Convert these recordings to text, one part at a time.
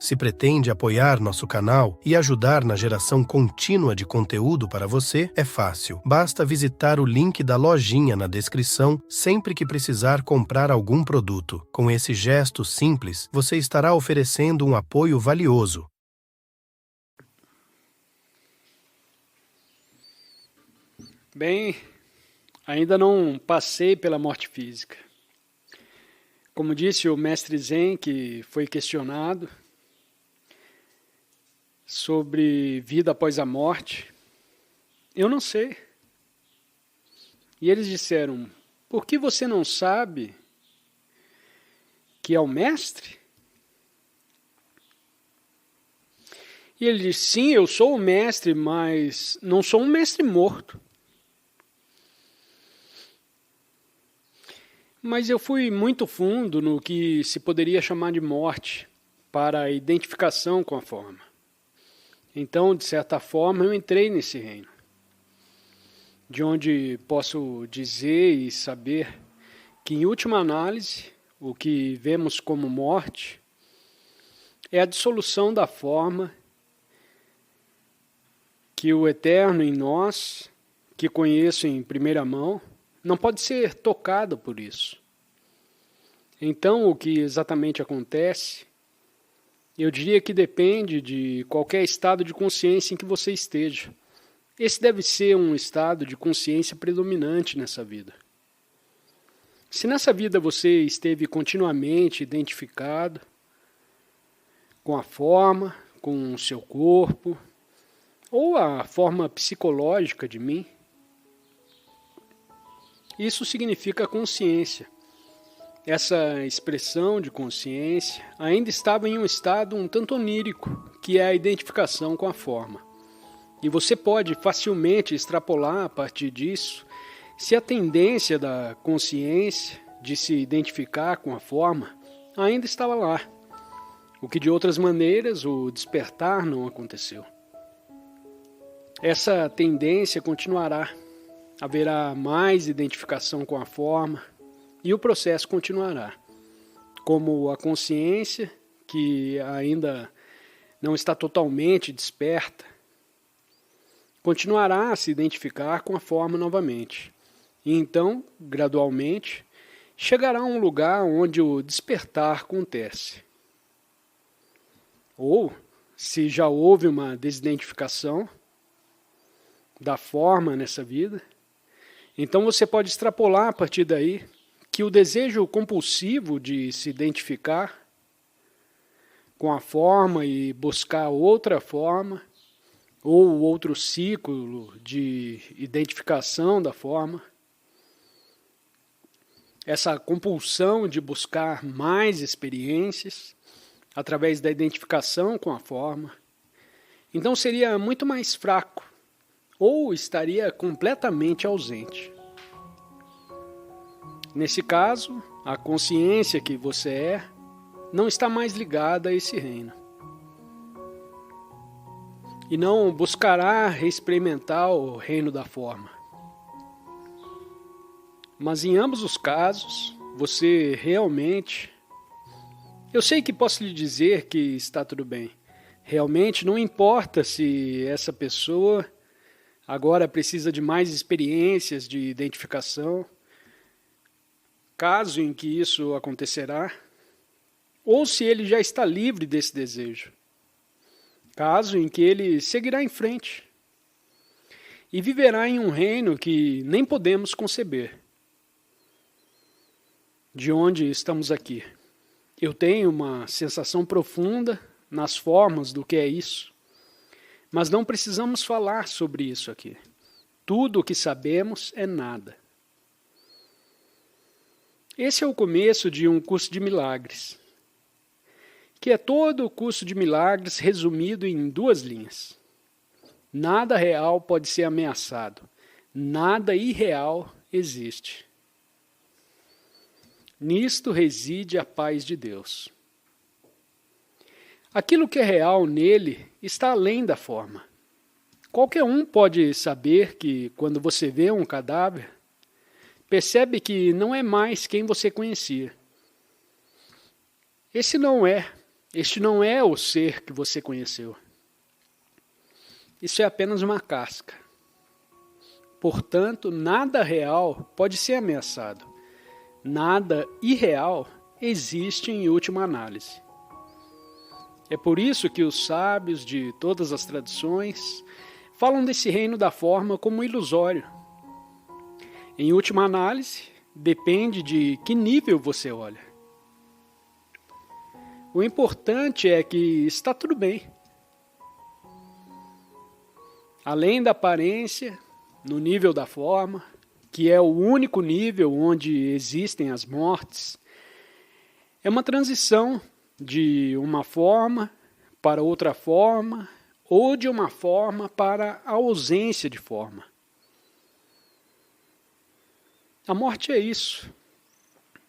Se pretende apoiar nosso canal e ajudar na geração contínua de conteúdo para você, é fácil. Basta visitar o link da lojinha na descrição sempre que precisar comprar algum produto. Com esse gesto simples, você estará oferecendo um apoio valioso. Bem, ainda não passei pela morte física. Como disse o mestre Zen, que foi questionado sobre vida após a morte, eu não sei. E eles disseram, por que você não sabe que é o mestre? E ele disse, sim, eu sou o mestre, mas não sou um mestre morto. Mas eu fui muito fundo no que se poderia chamar de morte para a identificação com a forma. Então, de certa forma, eu entrei nesse reino, de onde posso dizer e saber que, em última análise, o que vemos como morte é a dissolução da forma que o eterno em nós, que conheço em primeira mão, não pode ser tocado por isso. Então, o que exatamente acontece, eu diria que depende de qualquer estado de consciência em que você esteja. Esse deve ser um estado de consciência predominante nessa vida. Se nessa vida você esteve continuamente identificado com a forma, com o seu corpo, ou a forma psicológica de mim, isso significa consciência. Essa expressão de consciência ainda estava em um estado um tanto onírico, que é a identificação com a forma. E você pode facilmente extrapolar a partir disso se a tendência da consciência de se identificar com a forma ainda estava lá, o que de outras maneiras o despertar não aconteceu. Essa tendência continuará, haverá mais identificação com a forma, e o processo continuará. Como a consciência, que ainda não está totalmente desperta, continuará a se identificar com a forma novamente. E então, gradualmente, chegará a um lugar onde o despertar acontece. Ou, se já houve uma desidentificação da forma nessa vida, então você pode extrapolar a partir daí que o desejo compulsivo de se identificar com a forma e buscar outra forma, ou outro ciclo de identificação da forma, essa compulsão de buscar mais experiências através da identificação com a forma, então seria muito mais fraco, ou estaria completamente ausente. Nesse caso, a consciência que você é não está mais ligada a esse reino. E não buscará reexperimentar o reino da forma. Mas em ambos os casos, você realmente... Eu sei que posso lhe dizer que está tudo bem. Realmente não importa se essa pessoa agora precisa de mais experiências de identificação, caso em que isso acontecerá, ou se ele já está livre desse desejo, caso em que ele seguirá em frente e viverá em um reino que nem podemos conceber. De onde estamos aqui? Eu tenho uma sensação profunda nas formas do que é isso, mas não precisamos falar sobre isso aqui. Tudo o que sabemos é nada. Esse é o começo de um curso de milagres, que é todo o curso de milagres resumido em 2 linhas. Nada real pode ser ameaçado, nada irreal existe. Nisto reside a paz de Deus. Aquilo que é real nele está além da forma. Qualquer um pode saber que, quando você vê um cadáver, percebe que não é mais quem você conhecia. Esse não é Este não é o ser que você conheceu. Isso é apenas uma casca. Portanto, nada real pode ser ameaçado. Nada irreal existe em última análise. É por isso que os sábios de todas as tradições falam desse reino da forma como ilusório. Em última análise, depende de que nível você olha. O importante é que está tudo bem. Além da aparência, no nível da forma, que é o único nível onde existem as mortes, é uma transição de uma forma para outra forma, ou de uma forma para a ausência de forma. A morte é isso.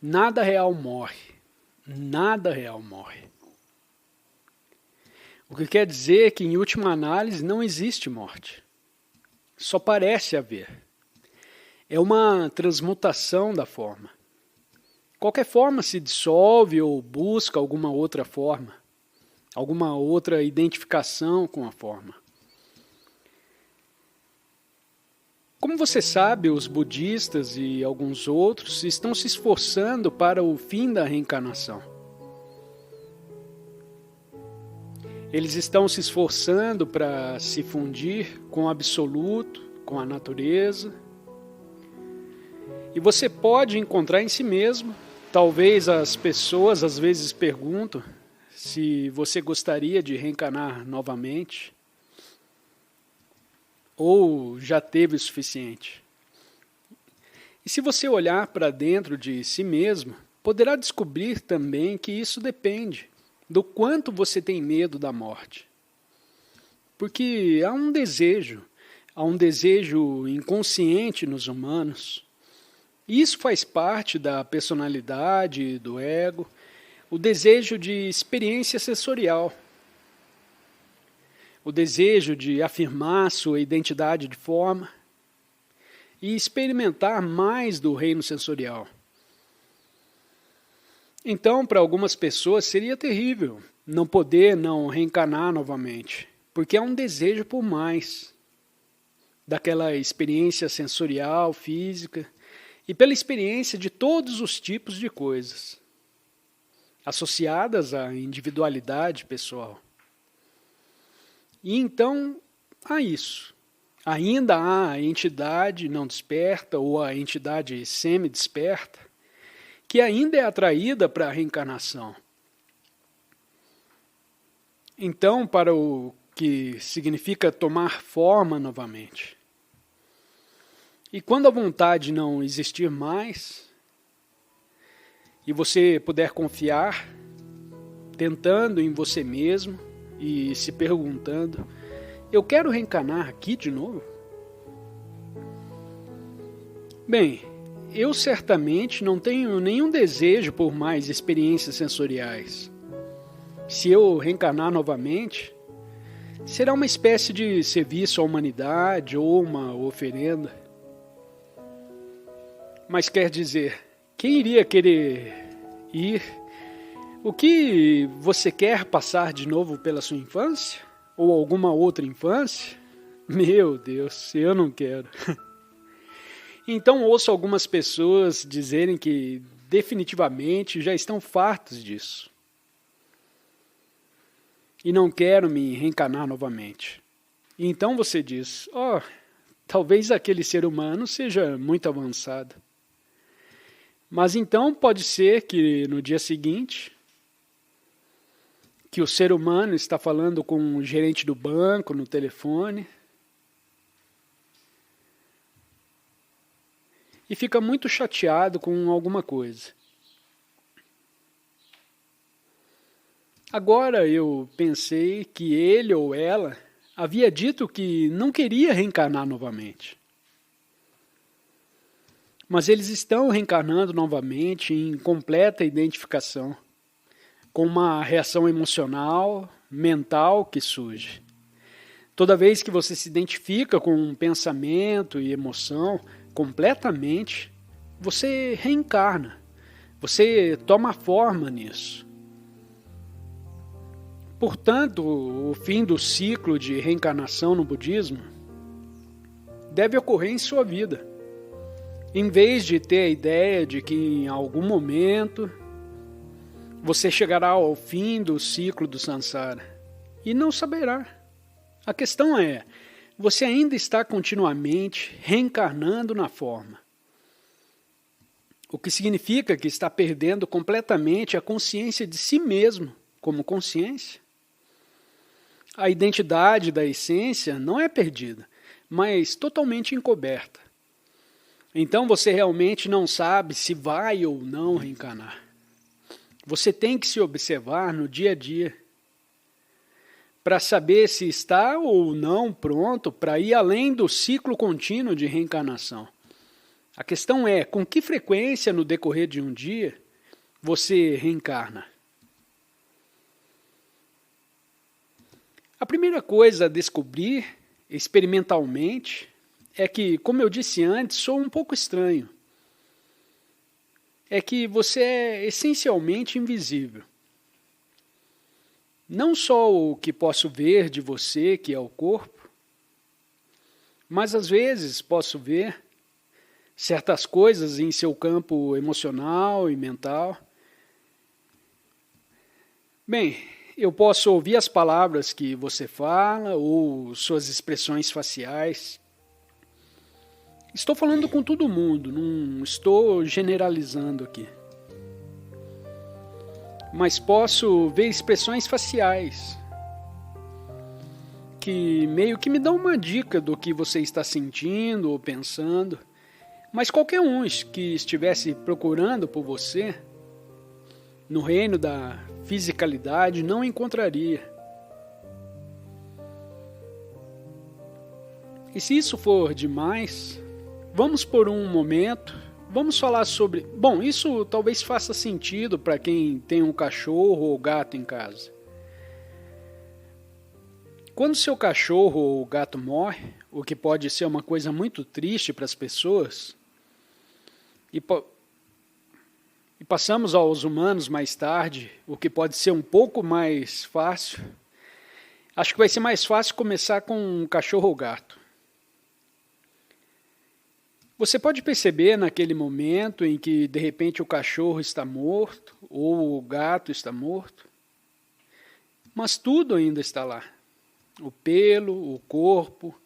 Nada real morre. Nada real morre. O que quer dizer que, em última análise, não existe morte. Só parece haver. É uma transmutação da forma. Qualquer forma se dissolve ou busca alguma outra forma, alguma outra identificação com a forma. Como você sabe, os budistas e alguns outros estão se esforçando para o fim da reencarnação. Eles estão se esforçando para se fundir com o absoluto, com a natureza. E você pode encontrar em si mesmo. Talvez as pessoas às vezes perguntam se você gostaria de reencarnar novamente. Ou já teve o suficiente. E se você olhar para dentro de si mesmo, poderá descobrir também que isso depende do quanto você tem medo da morte. Porque há um desejo inconsciente nos humanos. E isso faz parte da personalidade, do ego, o desejo de experiência sensorial. O desejo de afirmar sua identidade de forma e experimentar mais do reino sensorial. Então, para algumas pessoas seria terrível não poder não reencarnar novamente, porque há um desejo por mais daquela experiência sensorial, física, e pela experiência de todos os tipos de coisas associadas à individualidade pessoal. E então, há isso. Ainda há a entidade não desperta ou a entidade semi-desperta que ainda é atraída para a reencarnação. Então, para o que significa tomar forma novamente. E quando a vontade não existir mais, e você puder confiar, tentando em você mesmo, e se perguntando, eu quero reencarnar aqui de novo? Bem, eu certamente não tenho nenhum desejo por mais experiências sensoriais. Se eu reencarnar novamente, será uma espécie de serviço à humanidade ou uma oferenda. Mas quer dizer, quem iria querer ir? O que você quer passar de novo pela sua infância? Ou alguma outra infância? Meu Deus, eu não quero. Então ouço algumas pessoas dizerem que definitivamente já estão fartos disso. E não quero me reencarnar novamente. E então você diz, talvez aquele ser humano seja muito avançado. Mas então pode ser que no dia seguinte, que o ser humano está falando com o gerente do banco no telefone e fica muito chateado com alguma coisa. Agora eu pensei que ele ou ela havia dito que não queria reencarnar novamente. Mas eles estão reencarnando novamente em completa identificação, com uma reação emocional, mental que surge. Toda vez que você se identifica com um pensamento e emoção completamente, você reencarna, você toma forma nisso. Portanto, o fim do ciclo de reencarnação no budismo deve ocorrer em sua vida, em vez de ter a ideia de que em algum momento você chegará ao fim do ciclo do samsara e não saberá. A questão é, você ainda está continuamente reencarnando na forma, o que significa que está perdendo completamente a consciência de si mesmo como consciência. A identidade da essência não é perdida, mas totalmente encoberta. Então você realmente não sabe se vai ou não reencarnar. Você tem que se observar no dia a dia para saber se está ou não pronto para ir além do ciclo contínuo de reencarnação. A questão é, com que frequência no decorrer de um dia você reencarna? A primeira coisa a descobrir, experimentalmente, é que, como eu disse antes, sou um pouco estranho. É que você é essencialmente invisível. Não só o que posso ver de você, que é o corpo, mas às vezes posso ver certas coisas em seu campo emocional e mental. Bem, eu posso ouvir as palavras que você fala ou suas expressões faciais. Estou falando com todo mundo, não estou generalizando aqui. Mas posso ver expressões faciais que meio que me dão uma dica do que você está sentindo ou pensando. Mas qualquer um que estivesse procurando por você, no reino da fisicalidade, não encontraria. E se isso for demais, vamos por um momento, vamos falar sobre... Bom, isso talvez faça sentido para quem tem um cachorro ou gato em casa. Quando seu cachorro ou gato morre, o que pode ser uma coisa muito triste para as pessoas, e passamos aos humanos mais tarde, o que pode ser um pouco mais fácil. Acho que vai ser mais fácil começar com um cachorro ou gato. Você pode perceber naquele momento em que de repente o cachorro está morto ou o gato está morto, mas tudo ainda está lá. O pelo, o corpo,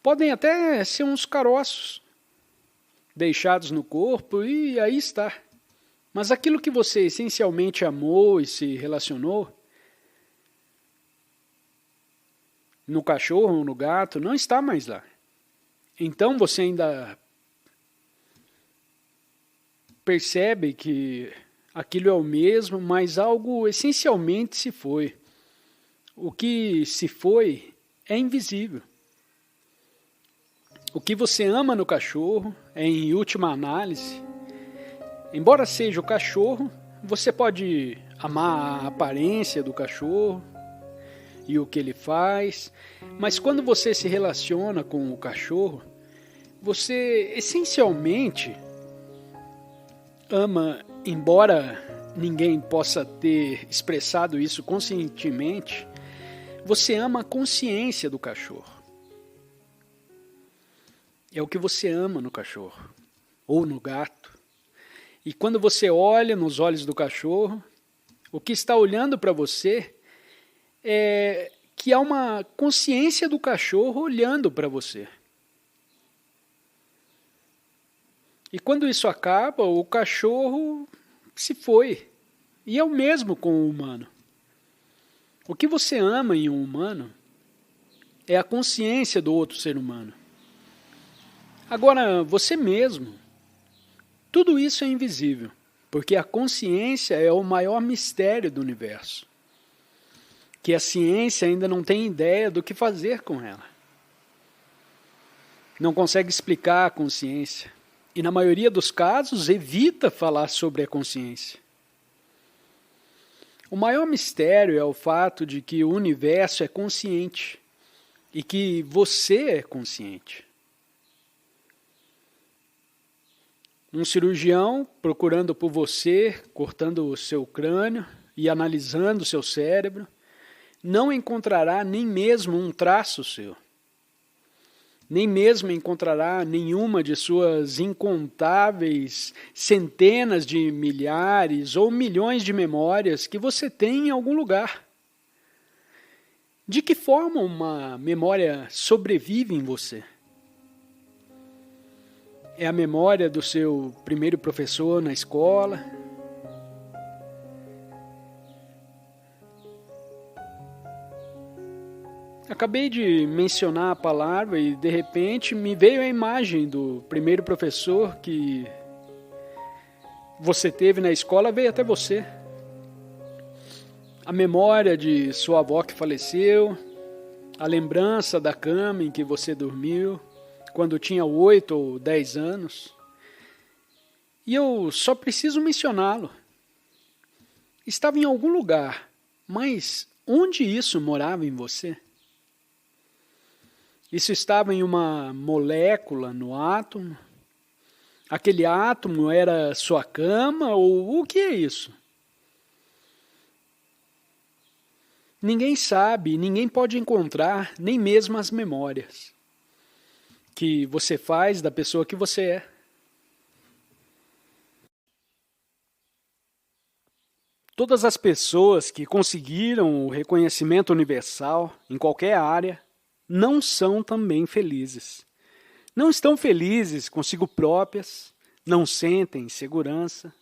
podem até ser uns caroços deixados no corpo e aí está. Mas aquilo que você essencialmente amou e se relacionou, no cachorro ou no gato, não está mais lá. Então você ainda percebe que aquilo é o mesmo, mas algo essencialmente se foi. O que se foi é invisível. O que você ama no cachorro é, em última análise, embora seja o cachorro, você pode amar a aparência do cachorro e o que ele faz, mas quando você se relaciona com o cachorro, você essencialmente ama, embora ninguém possa ter expressado isso conscientemente, você ama a consciência do cachorro. É o que você ama no cachorro, ou no gato. E quando você olha nos olhos do cachorro, o que está olhando para você é que há uma consciência do cachorro olhando para você. E quando isso acaba, o cachorro se foi. E é o mesmo com o humano. O que você ama em um humano é a consciência do outro ser humano. Agora, você mesmo, tudo isso é invisível, porque a consciência é o maior mistério do universo, que a ciência ainda não tem ideia do que fazer com ela. Não consegue explicar a consciência, e na maioria dos casos evita falar sobre a consciência. O maior mistério é o fato de que o universo é consciente, e que você é consciente. Um cirurgião procurando por você, cortando o seu crânio e analisando o seu cérebro, não encontrará nem mesmo um traço seu. Nem mesmo encontrará nenhuma de suas incontáveis centenas de milhares ou milhões de memórias que você tem em algum lugar. De que forma uma memória sobrevive em você? É a memória do seu primeiro professor na escola? Acabei de mencionar a palavra e, de repente, me veio a imagem do primeiro professor que você teve na escola, veio até você. A memória de sua avó que faleceu, a lembrança da cama em que você dormiu, quando tinha 8 ou 10 anos. E eu só preciso mencioná-lo. Estava em algum lugar, mas onde isso morava em você? Isso estava em uma molécula no átomo? Aquele átomo era sua cama ou o que é isso? Ninguém sabe, ninguém pode encontrar nem mesmo as memórias que você faz da pessoa que você é. Todas as pessoas que conseguiram o reconhecimento universal em qualquer área não são também felizes. Não estão felizes consigo próprias, não sentem segurança,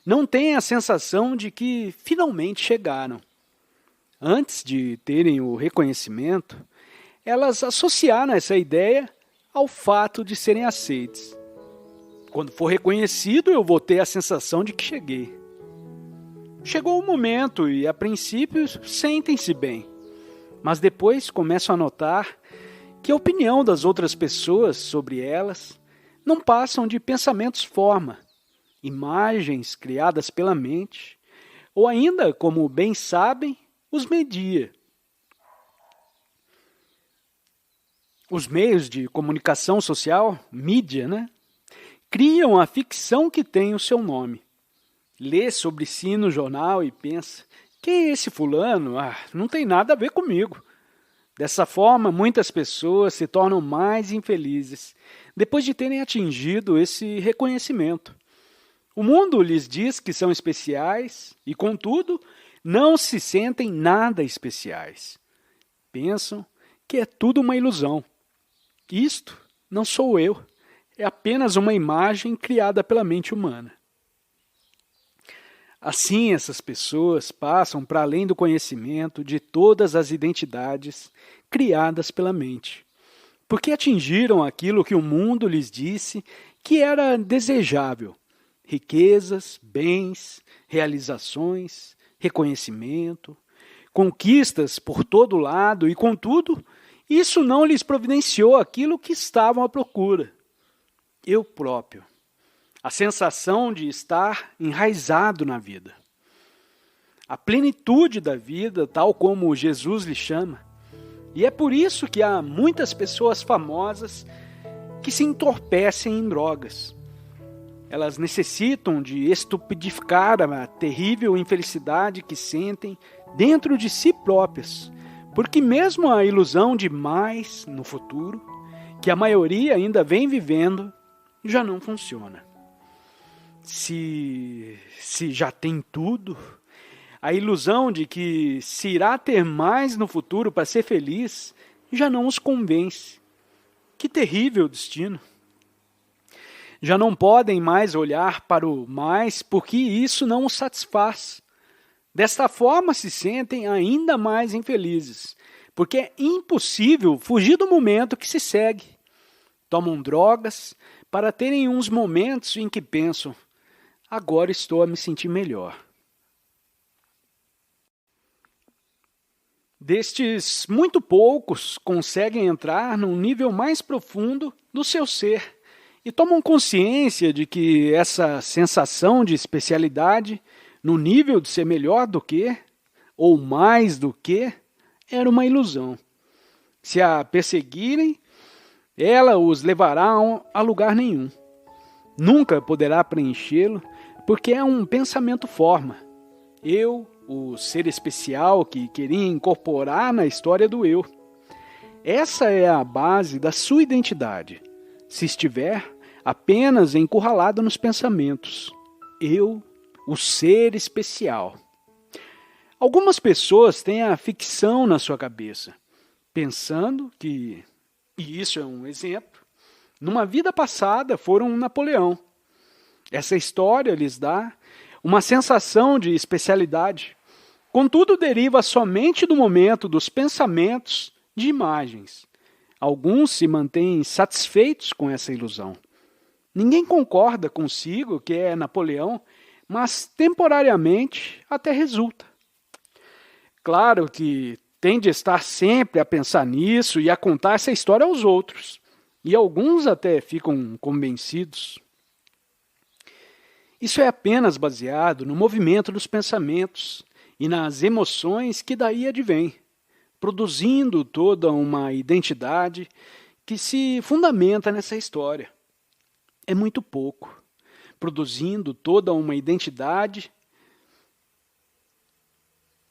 não têm a sensação de que finalmente chegaram. Antes de terem o reconhecimento, elas associaram essa ideia ao fato de serem aceites. Quando for reconhecido, eu vou ter a sensação de que cheguei. Chegou o momento e, a princípio, sentem-se bem. Mas depois começam a notar que a opinião das outras pessoas sobre elas não passam de pensamentos forma, imagens criadas pela mente, ou ainda, como bem sabem, os media. Os meios de comunicação social, mídia, criam a ficção que tem o seu nome. Lê sobre si no jornal e pensa: quem é esse fulano? Não tem nada a ver comigo. Dessa forma, muitas pessoas se tornam mais infelizes depois de terem atingido esse reconhecimento. O mundo lhes diz que são especiais e, contudo, não se sentem nada especiais. Pensam que é tudo uma ilusão. Isto não sou eu, é apenas uma imagem criada pela mente humana. Assim, essas pessoas passam para além do conhecimento de todas as identidades criadas pela mente, porque atingiram aquilo que o mundo lhes disse que era desejável: riquezas, bens, realizações, reconhecimento, conquistas por todo lado e, contudo, isso não lhes providenciou aquilo que estavam à procura: eu próprio. A sensação de estar enraizado na vida. A plenitude da vida, tal como Jesus lhe chama. E é por isso que há muitas pessoas famosas que se entorpecem em drogas. Elas necessitam de estupidificar a terrível infelicidade que sentem dentro de si próprias, porque mesmo a ilusão de mais no futuro, que a maioria ainda vem vivendo, já não funciona. Se já tem tudo, a ilusão de que se irá ter mais no futuro para ser feliz já não os convence. Que terrível destino! Já não podem mais olhar para o mais porque isso não os satisfaz. Desta forma se sentem ainda mais infelizes, porque é impossível fugir do momento que se segue. Tomam drogas para terem uns momentos em que pensam: agora estou a me sentir melhor. Destes, muito poucos conseguem entrar num nível mais profundo do seu ser e tomam consciência de que essa sensação de especialidade, no nível de ser melhor do que, ou mais do que, era uma ilusão. Se a perseguirem, ela os levará a lugar nenhum. Nunca poderá preenchê-lo, porque é um pensamento forma. Eu o ser especial que queria incorporar na história do eu. Essa é a base da sua identidade, se estiver apenas encurralado nos pensamentos. Eu, o ser especial. Algumas pessoas têm a ficção na sua cabeça, pensando que, e isso é um exemplo, numa vida passada foram um Napoleão. Essa história lhes dá uma sensação de especialidade. Contudo, deriva somente do momento dos pensamentos de imagens. Alguns se mantêm satisfeitos com essa ilusão. Ninguém concorda consigo que é Napoleão, mas temporariamente até resulta. Claro que tem de estar sempre a pensar nisso e a contar essa história aos outros. E alguns até ficam convencidos. Isso é apenas baseado no movimento dos pensamentos e nas emoções que daí advêm, produzindo toda uma identidade que se fundamenta nessa história. É muito pouco, produzindo toda uma identidade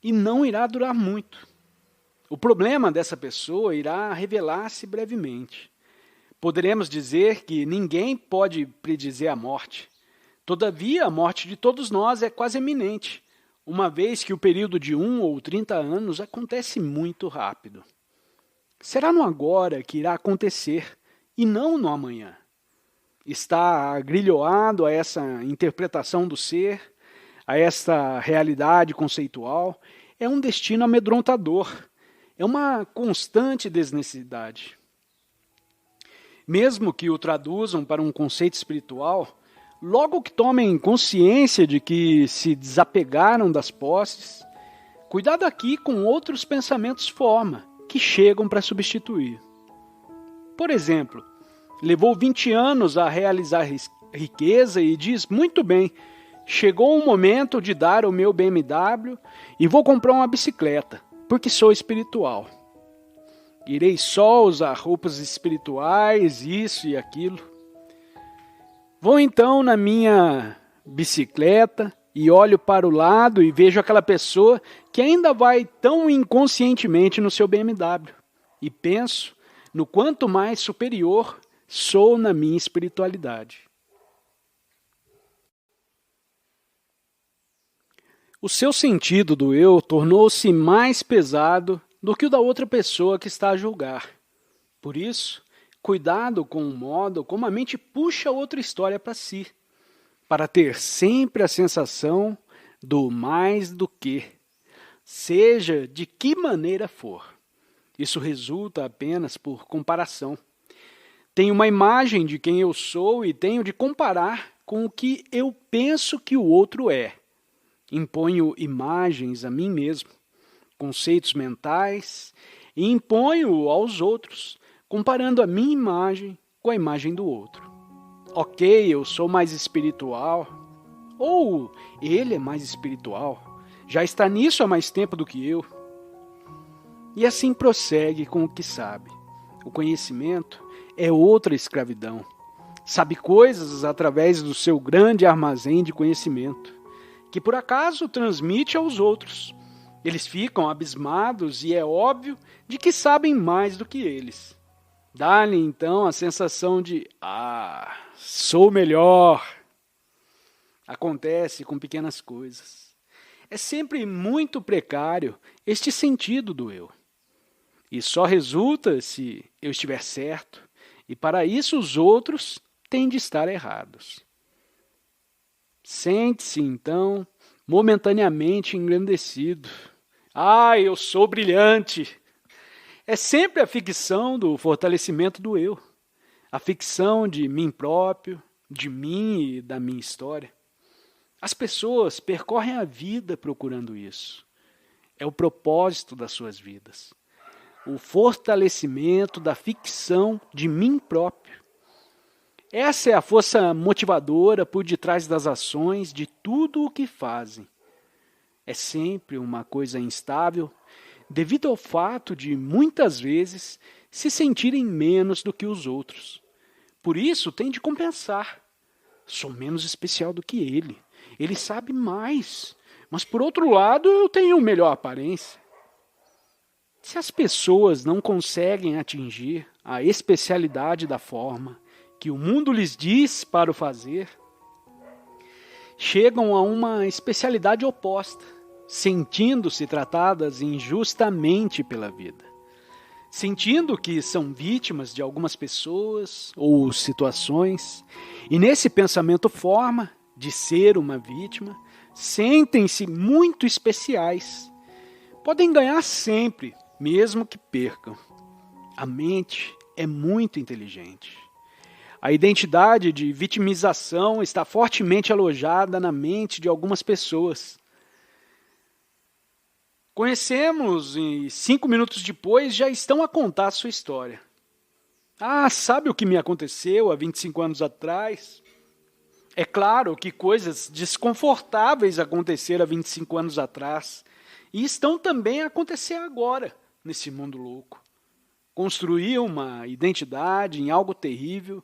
e não irá durar muito. O problema dessa pessoa irá revelar-se brevemente. Poderemos dizer que ninguém pode predizer a morte. Todavia, a morte de todos nós é quase iminente, uma vez que o período de 1 ou 30 anos acontece muito rápido. Será no agora que irá acontecer, e não no amanhã. Está agrilhoado a essa interpretação do ser, a esta realidade conceitual, é um destino amedrontador, é uma constante desnecessidade. Mesmo que o traduzam para um conceito espiritual, logo que tomem consciência de que se desapegaram das posses, cuidado aqui com outros pensamentos forma, que chegam para substituir. Por exemplo, levou 20 anos a realizar riqueza e diz, muito bem, chegou o momento de dar o meu BMW e vou comprar uma bicicleta, porque sou espiritual. Irei só usar roupas espirituais, isso e aquilo. Vou então na minha bicicleta e olho para o lado e vejo aquela pessoa que ainda vai tão inconscientemente no seu BMW. E penso no quanto mais superior sou na minha espiritualidade. O seu sentido do eu tornou-se mais pesado do que o da outra pessoa que está a julgar. Por isso, cuidado com o modo como a mente puxa outra história para si, para ter sempre a sensação do mais do que, seja de que maneira for. Isso resulta apenas por comparação. Tenho uma imagem de quem eu sou e tenho de comparar com o que eu penso que o outro é. Imponho imagens a mim mesmo, conceitos mentais, e imponho aos outros, comparando a minha imagem com a imagem do outro. Ok, eu sou mais espiritual, ou ele é mais espiritual, já está nisso há mais tempo do que eu. E assim prossegue com o que sabe. O conhecimento é outra escravidão. Sabe coisas através do seu grande armazém de conhecimento, que por acaso transmite aos outros. Eles ficam abismados e é óbvio de que sabem mais do que eles. Dá-lhe então a sensação de, sou melhor. Acontece com pequenas coisas. É sempre muito precário este sentido do eu. E só resulta se eu estiver certo, e para isso os outros têm de estar errados. Sente-se, então, momentaneamente engrandecido. Eu sou brilhante! É sempre a ficção do fortalecimento do eu. A ficção de mim próprio, de mim e da minha história. As pessoas percorrem a vida procurando isso. É o propósito das suas vidas. O fortalecimento da ficção de mim próprio. Essa é a força motivadora por detrás das ações de tudo o que fazem. É sempre uma coisa instável, devido ao fato de, muitas vezes, se sentirem menos do que os outros. Por isso, tem de compensar. Sou menos especial do que ele. Ele sabe mais. Mas por outro lado, eu tenho melhor aparência. Se as pessoas não conseguem atingir a especialidade da forma que o mundo lhes diz para o fazer, chegam a uma especialidade oposta, sentindo-se tratadas injustamente pela vida, sentindo que são vítimas de algumas pessoas ou situações, e nesse pensamento forma de ser uma vítima, sentem-se muito especiais. Podem ganhar sempre, mesmo que percam. A mente é muito inteligente. A identidade de vitimização está fortemente alojada na mente de algumas pessoas. Conhecemos e 5 minutos depois já estão a contar a sua história. Ah, sabe o que me aconteceu há 25 anos atrás? É claro que coisas desconfortáveis aconteceram há 25 anos atrás e estão também a acontecer agora, nesse mundo louco. Construir uma identidade em algo terrível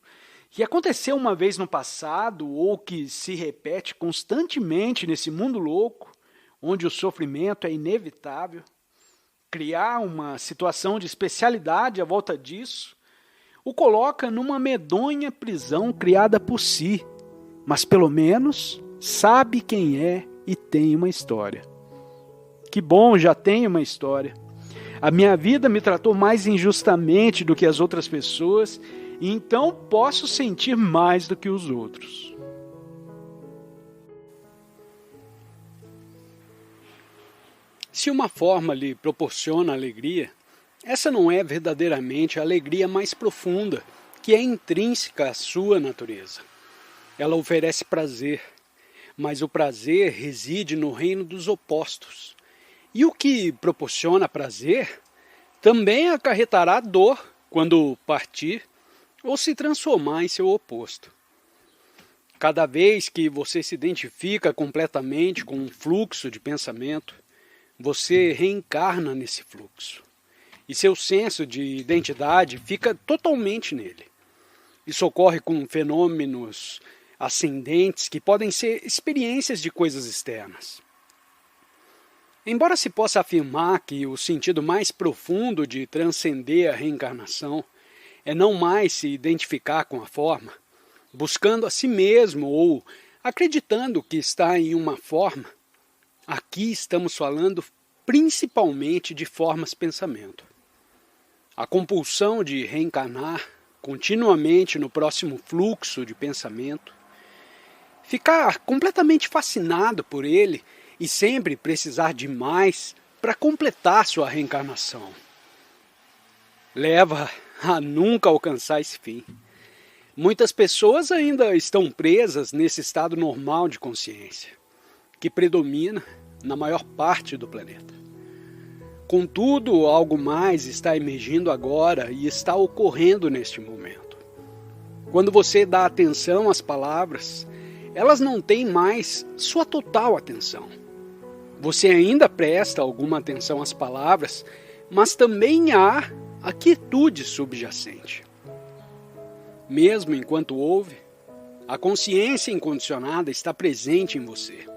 que aconteceu uma vez no passado ou que se repete constantemente nesse mundo louco, onde o sofrimento é inevitável, criar uma situação de especialidade à volta disso, o coloca numa medonha prisão criada por si, mas pelo menos sabe quem é e tem uma história. Que bom, já tenho uma história. A minha vida me tratou mais injustamente do que as outras pessoas, e então posso sentir mais do que os outros. Se uma forma lhe proporciona alegria, essa não é verdadeiramente a alegria mais profunda, que é intrínseca à sua natureza. Ela oferece prazer, mas o prazer reside no reino dos opostos. E o que proporciona prazer também acarretará dor quando partir ou se transformar em seu oposto. Cada vez que você se identifica completamente com um fluxo de pensamento, você reencarna nesse fluxo. E seu senso de identidade fica totalmente nele. Isso ocorre com fenômenos ascendentes que podem ser experiências de coisas externas. Embora se possa afirmar que o sentido mais profundo de transcender a reencarnação é não mais se identificar com a forma, buscando a si mesmo ou acreditando que está em uma forma, aqui estamos falando principalmente de formas-pensamento. A compulsão de reencarnar continuamente no próximo fluxo de pensamento, ficar completamente fascinado por ele e sempre precisar de mais para completar sua reencarnação, leva a nunca alcançar esse fim. Muitas pessoas ainda estão presas nesse estado normal de consciência, que predomina na maior parte do planeta. Contudo, algo mais está emergindo agora e está ocorrendo neste momento. Quando você dá atenção às palavras, elas não têm mais sua total atenção. Você ainda presta alguma atenção às palavras, mas também há a quietude subjacente. Mesmo enquanto ouve, a consciência incondicionada está presente em você.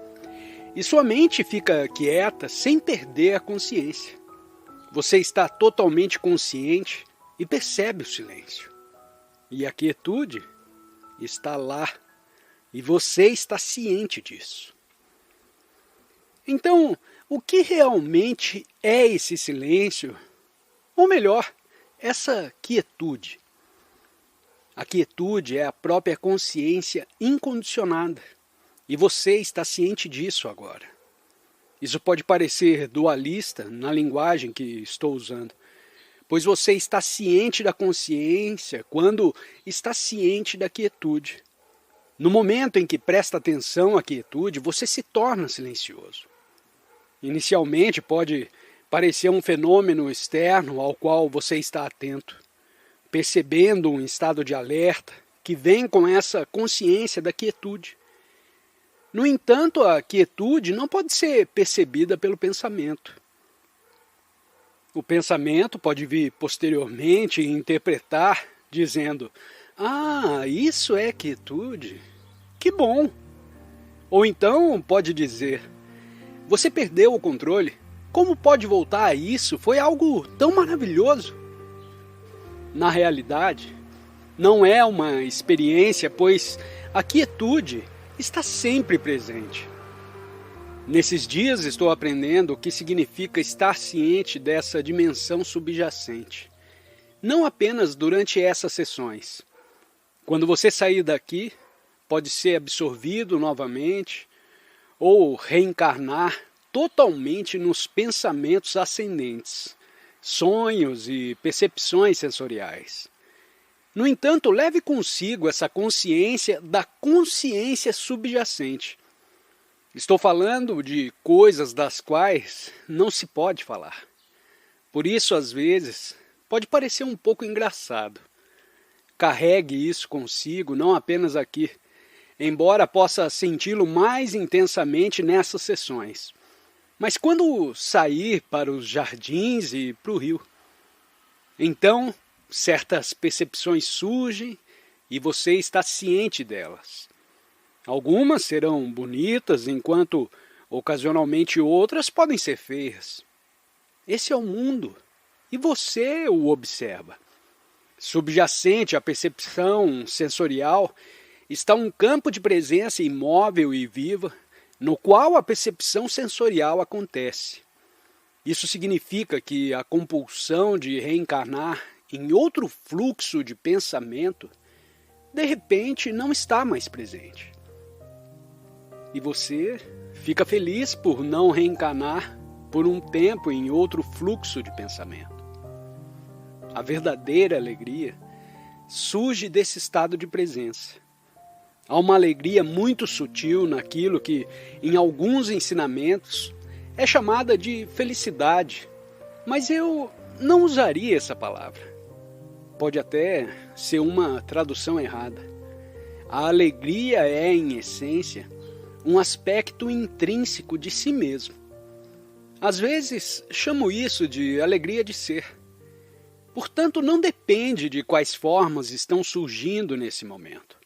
E sua mente fica quieta sem perder a consciência. Você está totalmente consciente e percebe o silêncio. E a quietude está lá, e você está ciente disso. Então, o que realmente é esse silêncio? Ou melhor, essa quietude? A quietude é a própria consciência incondicionada, e você está ciente disso agora. Isso pode parecer dualista na linguagem que estou usando, pois você está ciente da consciência quando está ciente da quietude. No momento em que presta atenção à quietude, você se torna silencioso. Inicialmente pode parecer um fenômeno externo ao qual você está atento, percebendo um estado de alerta que vem com essa consciência da quietude. No entanto, a quietude não pode ser percebida pelo pensamento. O pensamento pode vir posteriormente e interpretar, dizendo: "Ah, isso é quietude? Que bom!" Ou então pode dizer: Você perdeu o controle? Como pode voltar a isso? Foi algo tão maravilhoso. Na realidade, não é uma experiência, pois a quietude está sempre presente. Nesses dias estou aprendendo o que significa estar ciente dessa dimensão subjacente. Não apenas durante essas sessões. Quando você sair daqui, pode ser absorvido novamente ou reencarnar totalmente nos pensamentos ascendentes, sonhos e percepções sensoriais. No entanto, leve consigo essa consciência da consciência subjacente. Estou falando de coisas das quais não se pode falar. Por isso, às vezes, pode parecer um pouco engraçado. Carregue isso consigo, não apenas aqui, embora possa senti-lo mais intensamente nessas sessões. Mas quando sair para os jardins e para o rio, então certas percepções surgem e você está ciente delas. Algumas serão bonitas, enquanto ocasionalmente outras podem ser feias. Esse é o mundo e você o observa. Subjacente à percepção sensorial está um campo de presença imóvel e viva, no qual a percepção sensorial acontece. Isso significa que a compulsão de reencarnar em outro fluxo de pensamento, de repente não está mais presente. E você fica feliz por não reencarnar por um tempo em outro fluxo de pensamento. A verdadeira alegria surge desse estado de presença. Há uma alegria muito sutil naquilo que, em alguns ensinamentos, é chamada de felicidade, mas eu não usaria essa palavra. Pode até ser uma tradução errada. A alegria é, em essência, um aspecto intrínseco de si mesmo. Às vezes, chamo isso de alegria de ser. Portanto, não depende de quais formas estão surgindo nesse momento.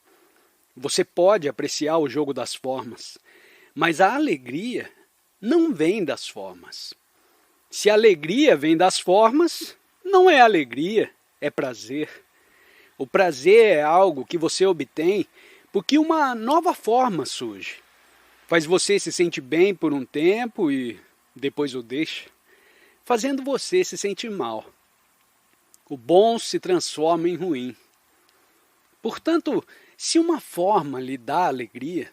Você pode apreciar o jogo das formas, mas a alegria não vem das formas. Se a alegria vem das formas, não é alegria, é prazer. O prazer é algo que você obtém porque uma nova forma surge. Faz você se sentir bem por um tempo e depois o deixa, fazendo você se sentir mal. O bom se transforma em ruim. Portanto, se uma forma lhe dá alegria,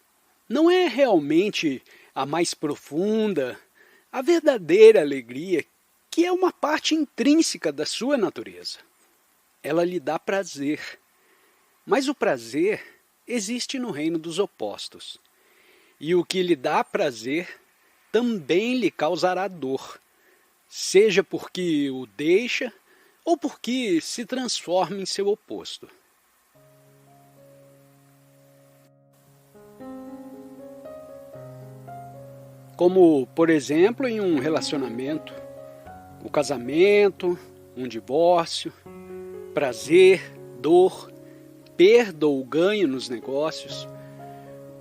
não é realmente a mais profunda, a verdadeira alegria, que é uma parte intrínseca da sua natureza. Ela lhe dá prazer. Mas o prazer existe no reino dos opostos. E o que lhe dá prazer também lhe causará dor, seja porque o deixa ou porque se transforma em seu oposto. Como, por exemplo, em um relacionamento, o casamento, um divórcio, prazer, dor, perda ou ganho nos negócios.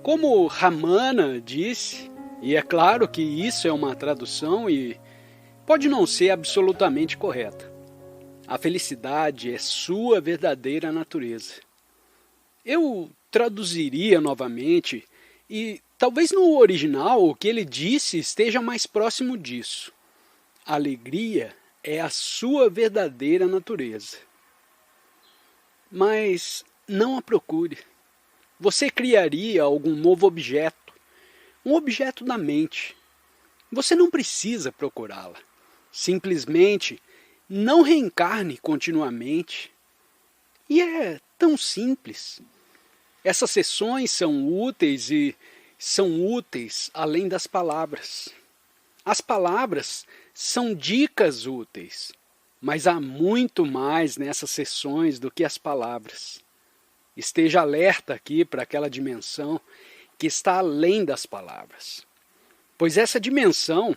Como Ramana disse, e é claro que isso é uma tradução e pode não ser absolutamente correta, a felicidade é sua verdadeira natureza. Eu traduziria novamente e talvez no original o que ele disse esteja mais próximo disso. A alegria é a sua verdadeira natureza. Mas não a procure. Você criaria algum novo objeto, um objeto da mente. Você não precisa procurá-la. Simplesmente não reencarne continuamente. E é tão simples. Essas sessões são úteis e são úteis além das palavras. As palavras são dicas úteis, mas há muito mais nessas sessões do que as palavras. Esteja alerta aqui para aquela dimensão que está além das palavras, pois essa dimensão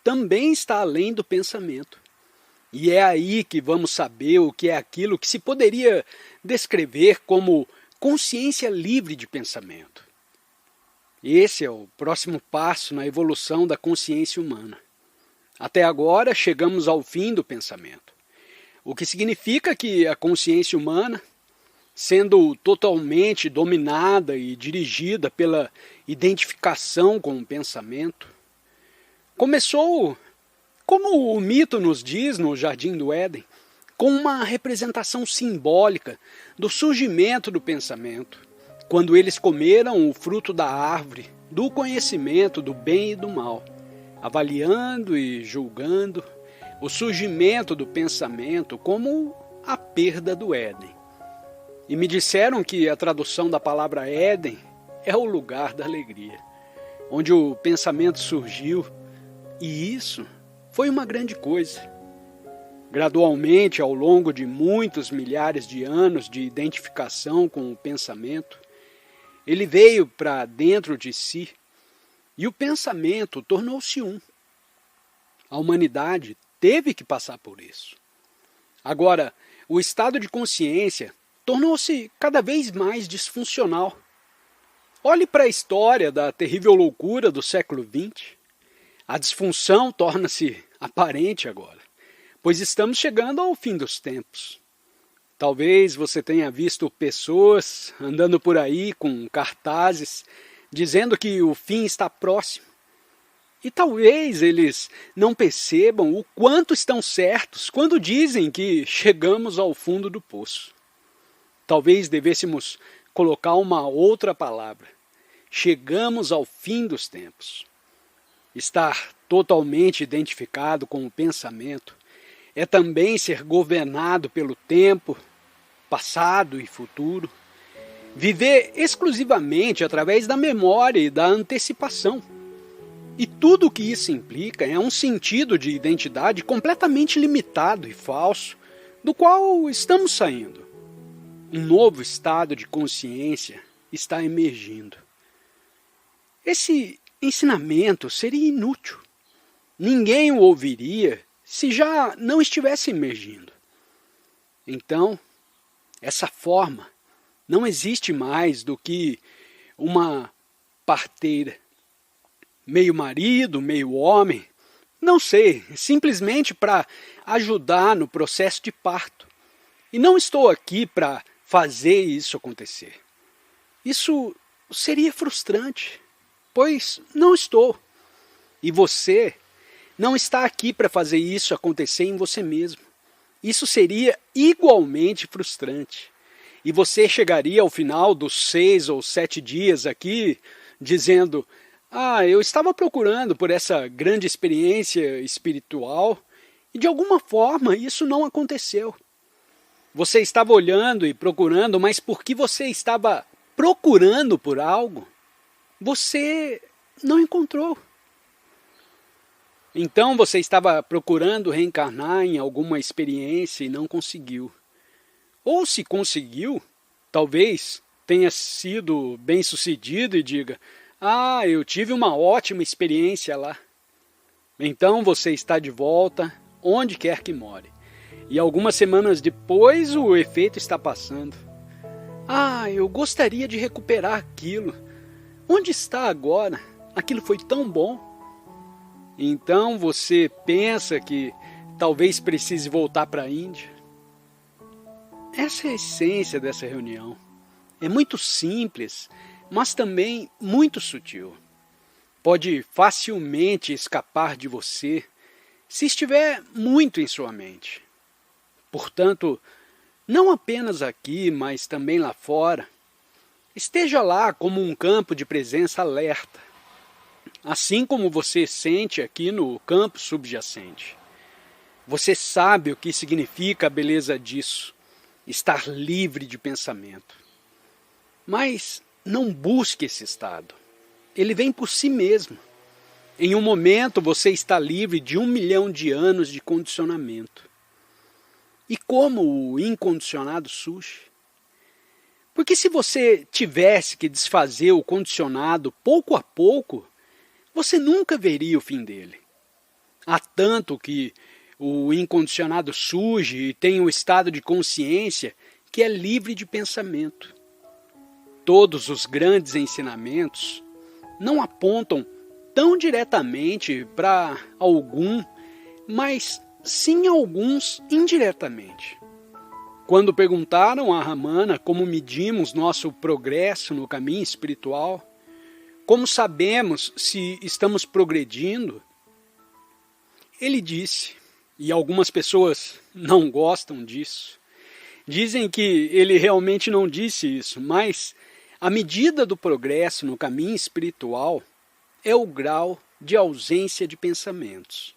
também está além do pensamento. E é aí que vamos saber o que é aquilo que se poderia descrever como consciência livre de pensamento. Esse é o próximo passo na evolução da consciência humana. Até agora, chegamos ao fim do pensamento, o que significa que a consciência humana, sendo totalmente dominada e dirigida pela identificação com o pensamento, começou, como o mito nos diz no Jardim do Éden, com uma representação simbólica do surgimento do pensamento, quando eles comeram o fruto da árvore do conhecimento do bem e do mal, avaliando e julgando o surgimento do pensamento como a perda do Éden. E me disseram que a tradução da palavra Éden é o lugar da alegria, onde o pensamento surgiu, e isso foi uma grande coisa. Gradualmente, ao longo de muitos milhares de anos de identificação com o pensamento, ele veio para dentro de si e o pensamento tornou-se um. A humanidade teve que passar por isso. Agora, o estado de consciência tornou-se cada vez mais disfuncional. Olhe para a história da terrível loucura do século XX. A disfunção torna-se aparente agora, pois estamos chegando ao fim dos tempos. Talvez você tenha visto pessoas andando por aí com cartazes dizendo que o fim está próximo. E talvez eles não percebam o quanto estão certos quando dizem que chegamos ao fundo do poço. Talvez devêssemos colocar uma outra palavra. Chegamos ao fim dos tempos. Estar totalmente identificado com o pensamento é também ser governado pelo tempo, passado e futuro. Viver exclusivamente através da memória e da antecipação. E tudo o que isso implica é um sentido de identidade completamente limitado e falso, do qual estamos saindo. Um novo estado de consciência está emergindo. Esse ensinamento seria inútil. Ninguém o ouviria se já não estivesse emergindo. Então, essa forma não existe mais do que uma parteira, meio marido, meio homem, não sei, simplesmente para ajudar no processo de parto. E não estou aqui para fazer isso acontecer. Isso seria frustrante, pois não estou. E você não está aqui para fazer isso acontecer em você mesmo. Isso seria igualmente frustrante. E você chegaria ao final dos 6 ou 7 dias aqui dizendo: eu estava procurando por essa grande experiência espiritual e de alguma forma isso não aconteceu. Você estava olhando e procurando, mas porque você estava procurando por algo, você não encontrou. Então você estava procurando reencarnar em alguma experiência e não conseguiu. Ou se conseguiu, talvez tenha sido bem-sucedido e diga: eu tive uma ótima experiência lá. Então você está de volta, onde quer que more. E algumas semanas depois o efeito está passando. Eu gostaria de recuperar aquilo. Onde está agora? Aquilo foi tão bom. Então você pensa que talvez precise voltar para a Índia. Essa é a essência dessa reunião. É muito simples, mas também muito sutil. Pode facilmente escapar de você se estiver muito em sua mente. Portanto, não apenas aqui, mas também lá fora, esteja lá como um campo de presença alerta, assim como você sente aqui no campo subjacente. Você sabe o que significa a beleza disso, estar livre de pensamento. Mas não busque esse estado. Ele vem por si mesmo. Em um momento você está livre de 1 milhão de anos de condicionamento. E como o incondicionado surge? Porque se você tivesse que desfazer o condicionado pouco a pouco, você nunca veria o fim dele. Há tanto que o incondicionado surge e tem um estado de consciência que é livre de pensamento. Todos os grandes ensinamentos não apontam tão diretamente para algum, mas sim alguns indiretamente. Quando perguntaram a Ramana como medimos nosso progresso no caminho espiritual, como sabemos se estamos progredindo, ele disse, e algumas pessoas não gostam disso, dizem que ele realmente não disse isso, mas a medida do progresso no caminho espiritual é o grau de ausência de pensamentos.